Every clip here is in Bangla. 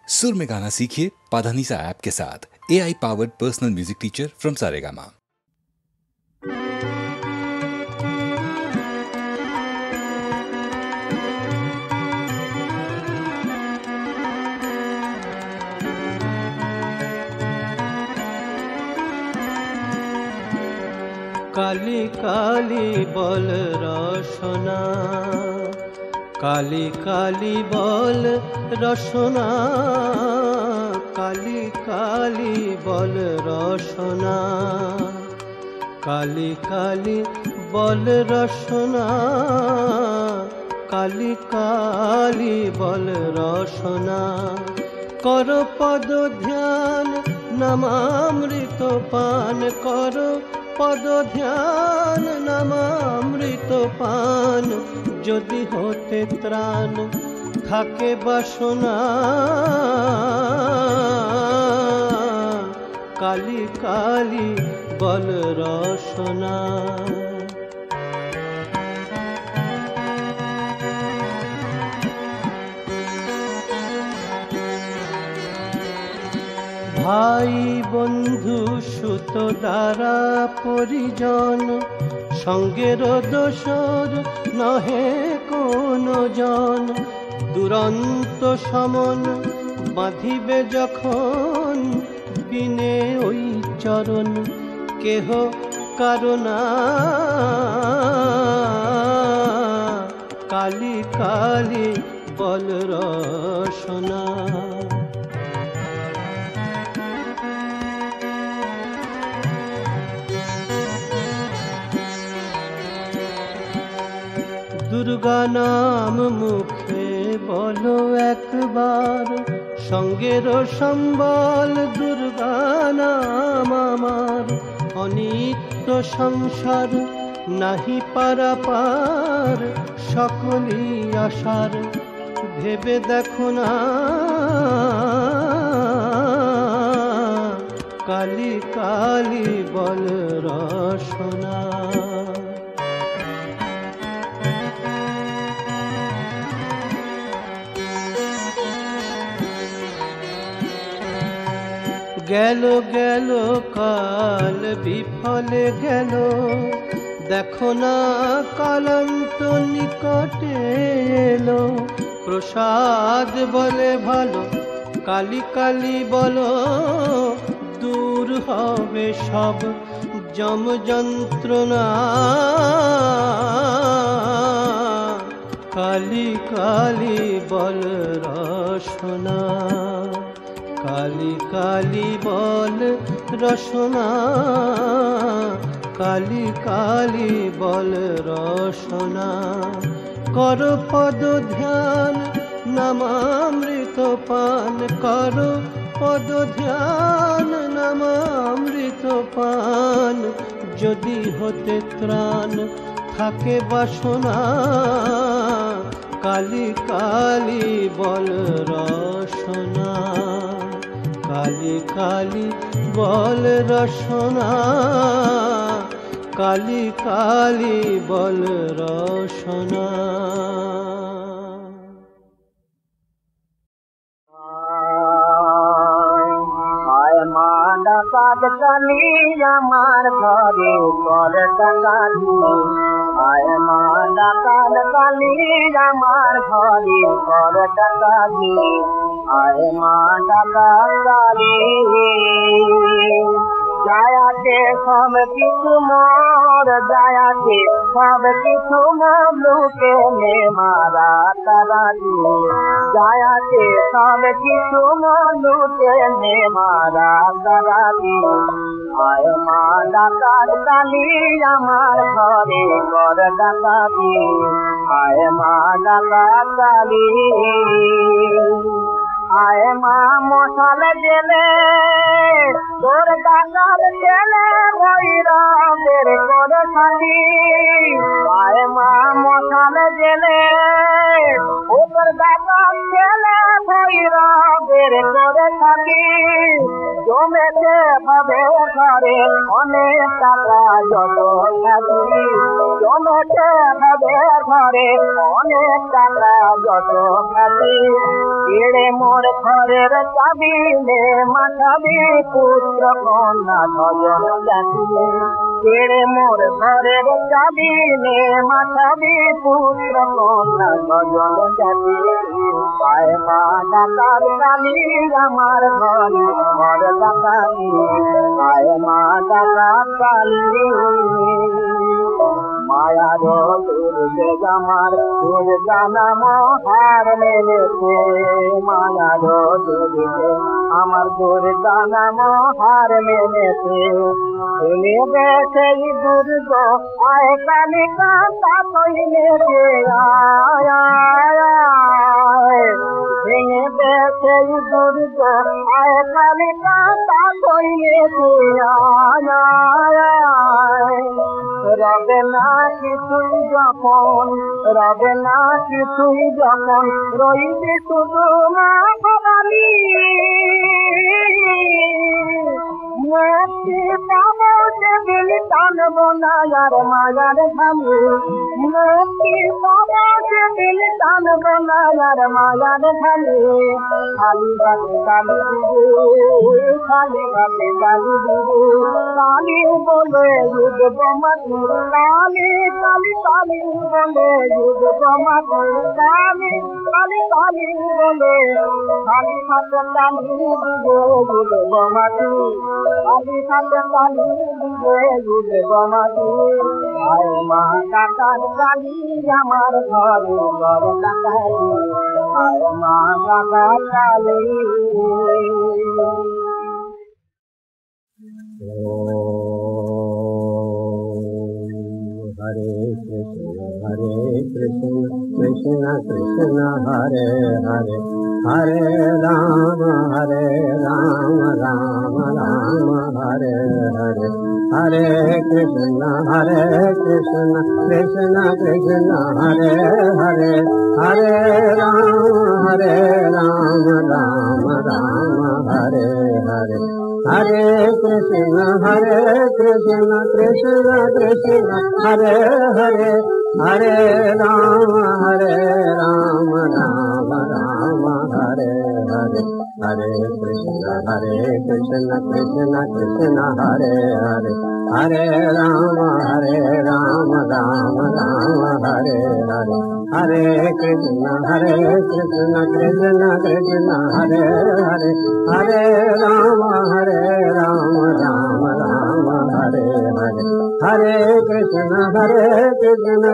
सुर में गाना सीखिए पाधानीसा ऐप के साथ। AI powered personal music teacher from Saregama. काली काली बल रसना, काली काली बल रसना, काली काली बल रसना, काली काली बल रसना, काली काली बल रसना। करो पद ध्यान नामामृत पान, करो पद ध्यान नामामृत पान, যদি হতে ত্রাণ থাকে বাসনা। কালী কালী বল রসনা। ভাই বন্ধু সুত দ্বারা পরিজন, সঙ্গের দোসর নহে কোনো জন। দুরন্ত সমন বাঁধিবে যখন, বিনে ওই চরণ কেহ কারণা। কালী কালী বল রসনা। দুর্গা নাম মুখে বলো একবার, সঙ্গের সম্বল দুর্গা নাম আমার। অনিত্য সংসার নাহি পারাপার, সকলই আশার ভেবে দেখো না। কালী কালী বল রসনা। গেল গেল কাল বিফলে গেল, দেখো না কালান্ত নিকটে এলো। প্রসাদ বলে ভালো, কালী কালী বলো, দূর হবে সব যম যন্ত্রণা। কালী কালী বল রসনা। কালী কালী বল রসনা, কালী কালী বল রসনা। কর পদ ধ্যান নামামৃত পান, কর পদ ধ্যান নামামৃত পান, যদি হতে ত্রাণ থাকে বাসনা। কালী কালী বল রসনা। কালী কালী বল রসনা, কালী কালী বল রসনা। আয় মা ডাকাত কালী আমার ঘরে কর ডাকাতি। আয় মা ডাকাত কালী আমার ঘরে কর ডাকাতি। আয় মা ডাকাত কালী যায়াতে সব কিছু মোর, যায়াতে সব কিছু মোর লুটে নে মারা তারাদি। যায়াতে সব কিছু মোর লুটে নে মারা তারাদি। আয় মা ডাকাত কালী আমার ঘরে কর ডাকাতি। আয় মা ডাকাত কালী। আয় মা মশাল জেলে তোর ডাকাত জেলে ভৈরবের করে থাকি। আয় মা মশাল জেলে ওর ডাকাত জেলে ভৈরবের করে থাকি। জমেছে ভাবে ঘরে অনেক টাকা যত খাবি জমেছে ভাবে ঘরে অনেক টাকা যত খাবি এড়ে মোর ঘরের চাবি নে মাথাবি পুত্র কন্যা ভজন জাতি এড়ে মোর ঘরের চাবি নে মাথাবি পুত্র কন্যা ভজন জাতি পায় মা ডাকার কালী আমার ঘরে ঘর ডাকালি পায় মা ডাকার কালী মায়ার দুর্গে আমার দুর্গা নাম হার মেলেছে মায়ার দুর্গে আমার দুর্গা নাম হার মেলেছে শুনে সেই দুর্গ আয় কালী কান্তা কইলেছে ভেঙে সেই দুর্গ আয় কালী কান্তা কইলেছে রবে না কিছুই যখন রবে না কিছুই যখন রইবে শুধু মা ভবানী মুক্তি পাবো সেদিন টানব না আর মায়ার ধামে মুক্তি পাবো সেদিন টানব না আর মায়ার ধামে খালি বাতে কালি দিবে খালি বাতে কালি দিবে কালি বলে যুগ মাতু কালি কালি কালি বলে যুগ মাতু কালি কালি কালি বলে খালি হাতে কালি দিবে যুগ মাতু কালি হাতে কালি দিবে যুগ মাতু আয় মা কাকার কালি আমার ঘরে ঘর কাকালি আয় মা কাকার কালি Hare Krishna, Krishna Krishna, Hare Hare, Hare Rama, Rama Rama, Hare Hare, Hare Krishna, Krishna Krishna, Hare Hare, Hare Rama, Rama Rama, Hare Hare. Hare Krishna, Krishna Krishna, Hare Hare, Hare Rama, Rama Rama, Hare Hare, Hare Krishna, Krishna Krishna, Hare Hare, Hare Rama, Rama Rama, Hare Hare, Hare Krishna, Krishna Krishna, Hare Hare, Hare Rama, Rama Rama, Hare Hare, Hare Krishna, Krishna Krishna,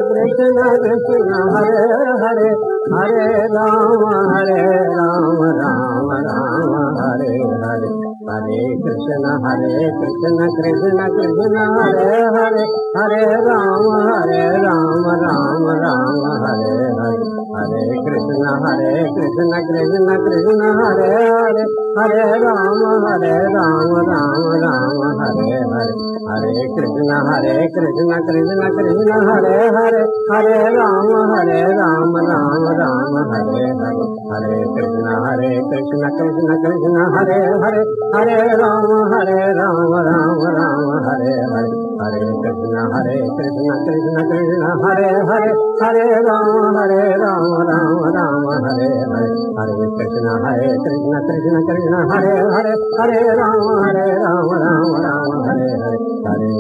Hare Hare, Hare Rama, Rama Rama, Hare Hare, Hare Krishna, Krishna Krishna, Hare Hare, Hare Rama, Rama Rama, Hare Hare, Hare Krishna, Krishna Krishna, Hare Hare, Hare Rama, Rama Rama, Hare Hare, Hare Krishna, Krishna Krishna, Hare Hare, Hare Rama, Rama Hare Hare, Hare Krishna, Krishna Krishna, Hare Hare, Hare Rama, Rama Hare Hare, Hare Krishna, Krishna Krishna, Hare Hare, Hare Rama, Rama Hare Hare, Hare Krishna, Krishna Krishna, Hare Hare, Hare Rama, Rama Hare Hare, Hare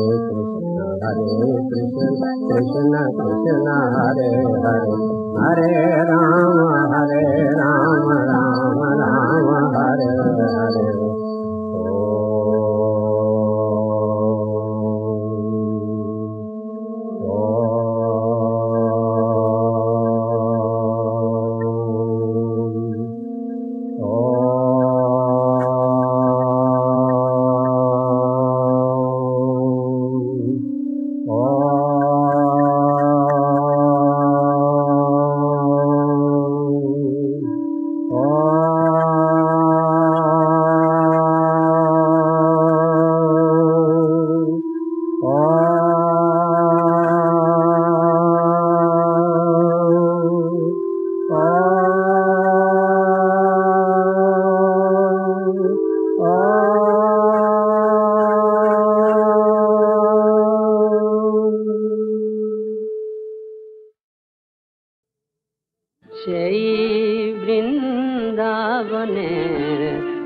Krishna, Krishna Krishna, Hare Hare, Hare Rama, Rama Hare Hare.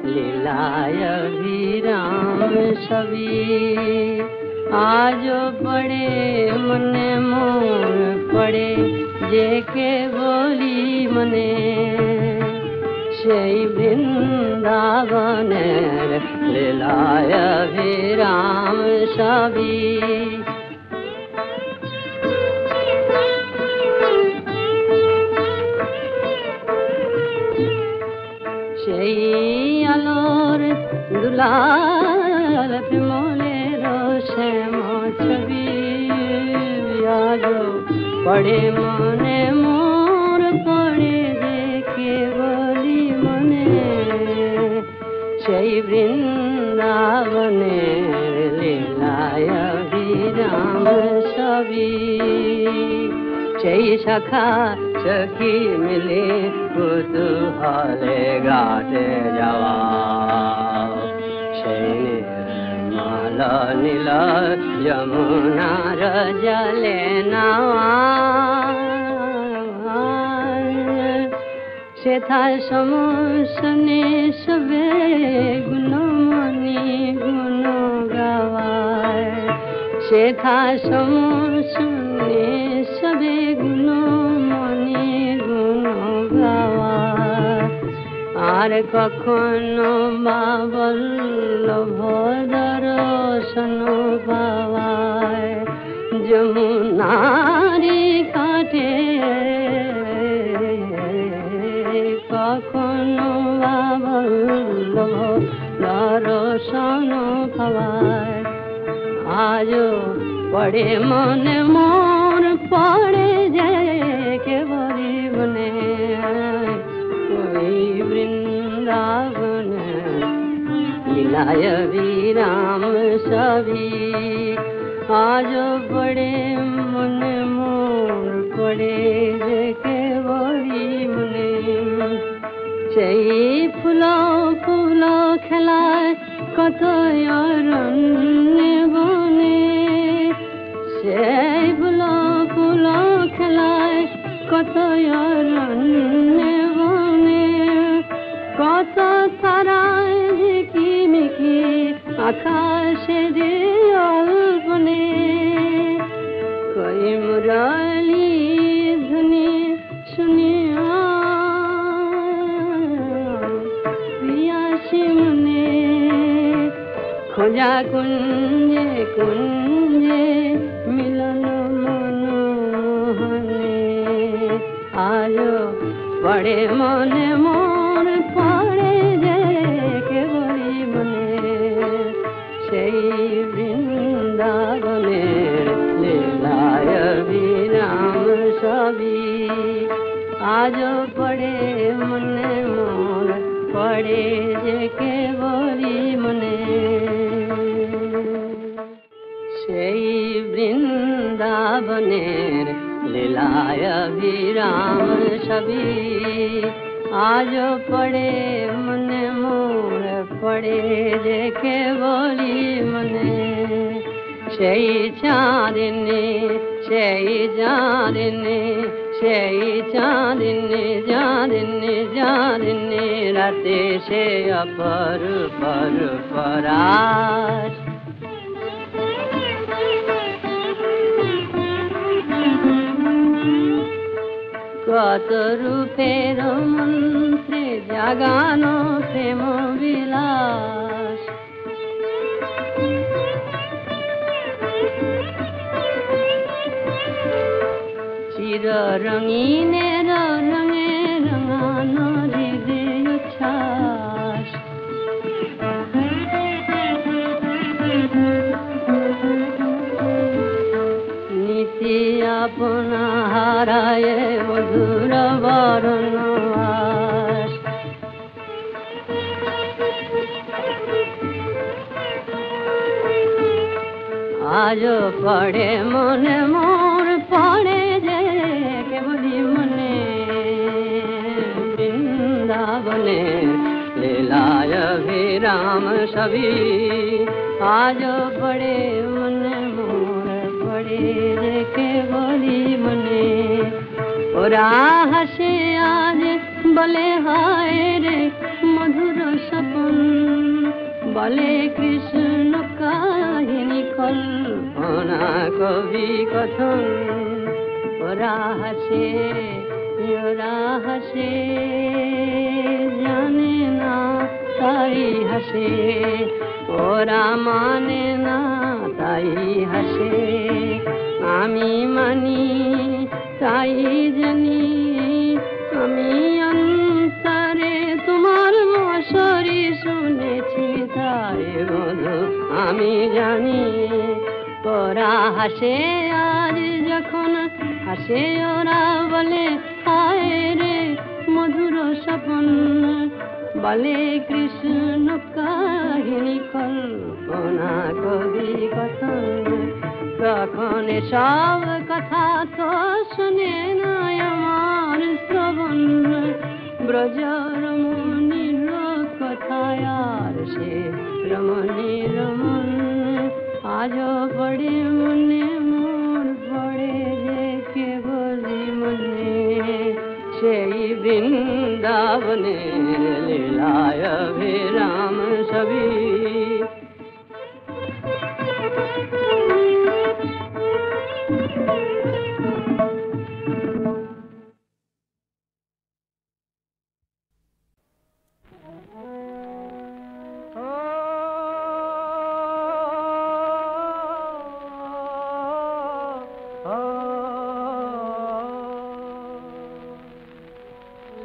लीलाय अभिराम सभी। आज पड़े मने मोर पड़े जे के बोली मने সেই বৃন্দাবনের লীলায় অভিরাম সবই। সেই আলোর দুলাল মনের শ্যাম ছবি আজ পড়ে মনে মোর পড়ে দেখে বলি মনে সেই বৃন্দাবনের লীলায় অভিরাম সবই। সেই শাখা সখী মিলে কুতূহলে ঘাটে যাওয়া সেই নির্মল নীল যমুনার জলে নাওয়া সেথায় সমসনে সবে গুণমণি গুণ গাওয়ায় সেথায় সমসনে সবে গুণমণি গুণ গাওয়ায় আর কখনো মা বল্লভ দর্শন পাওয়ায় যমুনারি ঘাটে কখনো মা বল্লভ দর্শন পাওয়ায় আজও পড়ে মনে মোর পড়ে যায় কেবলি মনে ওই বৃন্দাবন লীলায় অভিরাম সবই। আজও পড়ে মনে মোর পড়ে যে কেবলি মনে সেই ফুল ফুল খেলায় কত অরণ্যে বনে সেই ফুল ফুল খেলায় কত অরণ্যে বনে কত তারায় ঝিকিমিকি আকাশে যে অল্পনে কই মুরলি ধ্বনি শুনিয়া প্রিয়াসী মনে খোঁজা কুঞ্জে কুঞ্জে মিলন মনোহনে আলো পড়ে মনে মোর পড়ে যে কেবলি মনে সেই বৃন্দাবনের লীলায় অভিরাম সবই। আজ পড়ে মনে মোর পড়ে যে কেবলি মনে সেই বৃন্দাবনের লীলায় অভিরাম সবই। আজ পড়ে মনে মোর পড়ে যে কেবলি মনে সেই চাঁদিনী সেই চাঁদিনী সেই চাঁদিনী চাঁদিনী চাঁদিনী রাতে সে অপরূপ রূপরাজ কত রূপের মন্ত্রে জাগানো প্রেম বিলাস চির রঙিনের রঙে রঙানো হৃদয় উচ্ছ্বাস নীতি আপনা হারায় মধুর বরণ আস আজ পড়ে মনে মোর পড়ে যে কেবলি মনে বৃন্দাবনে লীলায় অভিরাম সবই। আজ পড়ে মনে মোর পড়ে যে কেবলি মনে ওরা হাসে আজ বলে হায় রে মধুর বলে কৃষ্ণ কাহিনী কল্পনা কবি কথন ওরা হাসে জানে না তাই হাসে ওরা মানে না তাই হাসে আমি মানি তাই জানি আমি অন্তরে তোমার মশারি শুনেছি তাই বধু আমি জানি ওরা হাসে আজ যখন হাসে ওরা বলে হায় রে মধুর স্বপন বলে কৃষ্ণ কাহিনী কল্পনা কবি কথন তখন সব কথা তো শুনে না আমার শ্রবণ ব্রজ রমণীর কথায় আর সে রমণী রমন আজ পড়ে মনে মোর পড়ে যে কে বলি মনে সেই বৃন্দাবনে লীলায় বিরাম ছবি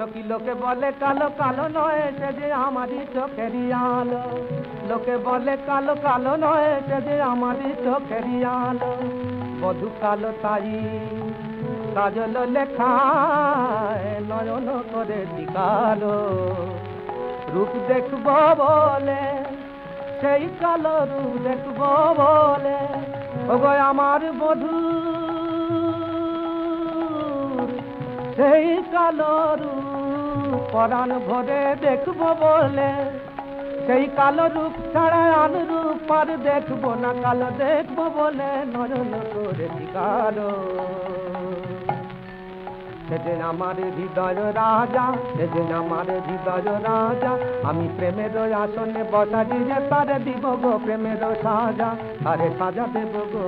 সখী লোকে বলে কালো কালো নয় সে যে আমারই চোখেরই আলো লোকে বলে কালো কালো নয় সে যে আমারই চোখেরই আলো বধূ কালো তাই কাজল লেখায় নয়ন করে দিকালো রূপ দেখবো বলে সেই কালো রূপ দেখবো বলে ওগো আমার বধূ সেই কালো রূপ পরাণ ভরে দেখবো বলে সেই কালো রূপ ছাড়া আনরূপ আর দেখবো না কালো দেখবো বলে নয়ন করে দিকালো সেদিন আমার হৃদয় রাজা সেদিন আমার হৃদয় রাজা আমি প্রেমের আসনে বসা দিয়ে তারে দিব গো প্রেমের সাজা তারে সাজা দেব গো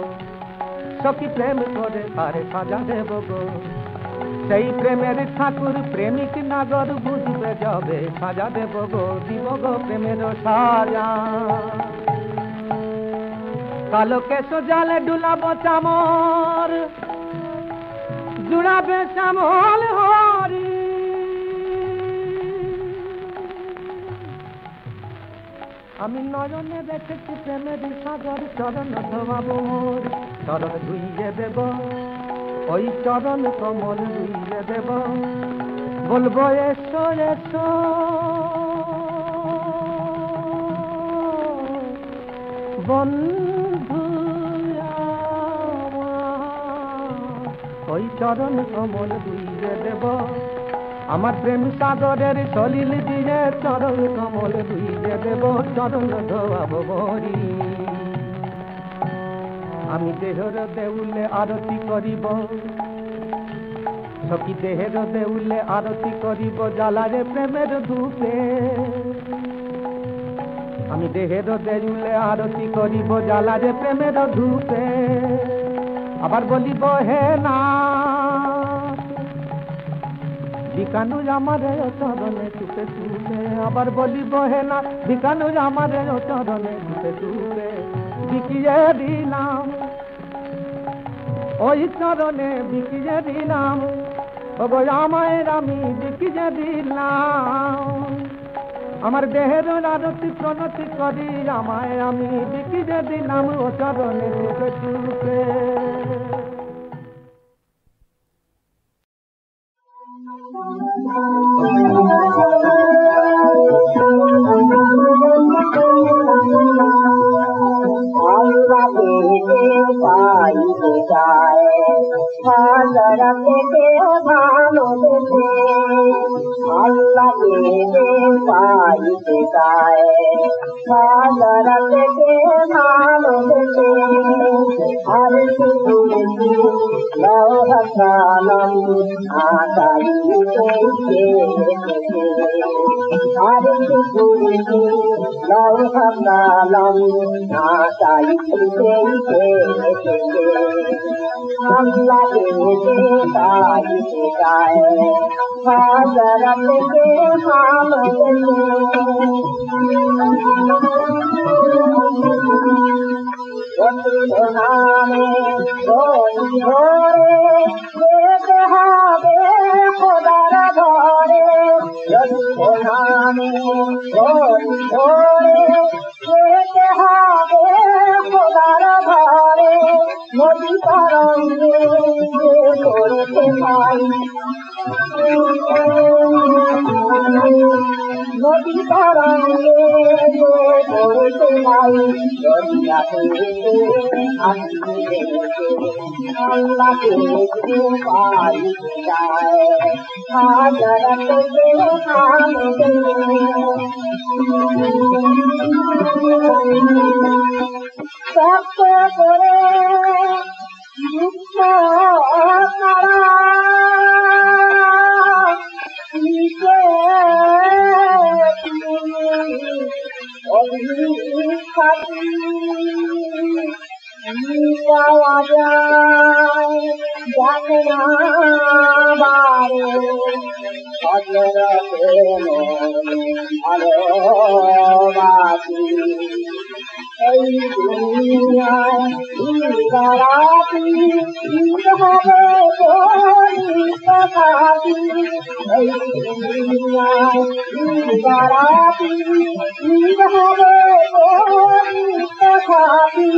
সখী প্রেম করে তারে সাজা দেব গো সেই প্রেমের ঠাকুর প্রেমিক নাগর বুঝবে যাবে সাজা দেব গো দিব গো প্রেমের সাজা কালো কেশ জালে ডুলাবো চামর জুড়াবে শ্যামল হরি আমি নয়নে দেখেছি প্রেমের সাগর চরণ ধোয়াবো মোর চরণ ধুইয়ে দেব ওই চরণ কমল ধুইয়ে দেব বলবো এসো এসো বন্ধু ওই চরণ কমল ধুইয়ে দেব আমার প্রেম সাগরের সলিল দিয়ে চরণ কমল ধুইয়ে দেব চরণ ধোয়াবো বরি আমি দেহর দেউলে আরতি করিব সখী দেহের দেউলে আরতি করিব জ্বালারে প্রেমের ধূপে আমি দেহের দেউলে আরতি করিব জ্বালারে প্রেমের ধূপে আবার বলিব হে না বিকানু আমারে চরণে টুপে টুপে আবার বলিব হে না বিকানু আমারে চরণে টুপে টুপে বিকিয়ে দিলাম ওই চরণে বিকিয়ে দিলাম ওগো আমায় আমি বিকিয়ে দিলাম আমার দেহের আরতি প্রণতি করি আমায় আমি বিকিয়ে দিলাম ও চরণে টুপে টুপে লঙ্কালাম না চাইতে আল্লাহকে চাইতে চায় হাজরতকে নামে ধরে যেতে হবে খোদার ঘরে নামে ধরে যেতে হবে খোদার ঘরে নদী তরঙ্গে করতে পাই নদী তরঙ্গে করতে পাই আল্লাহকে পাই যায় হাজরতকে সত্য করে পাওয়া যায় জানে না বারে ভালোবাসি এই দুনিয়ায় রাতি হবে থাকি এই দুনিয়ায় রাতি হবে থাকি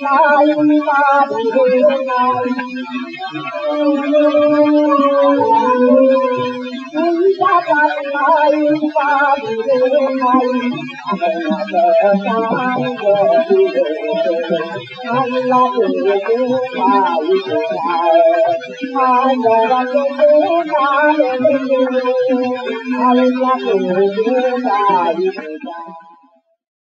নাই পারি নাই Allah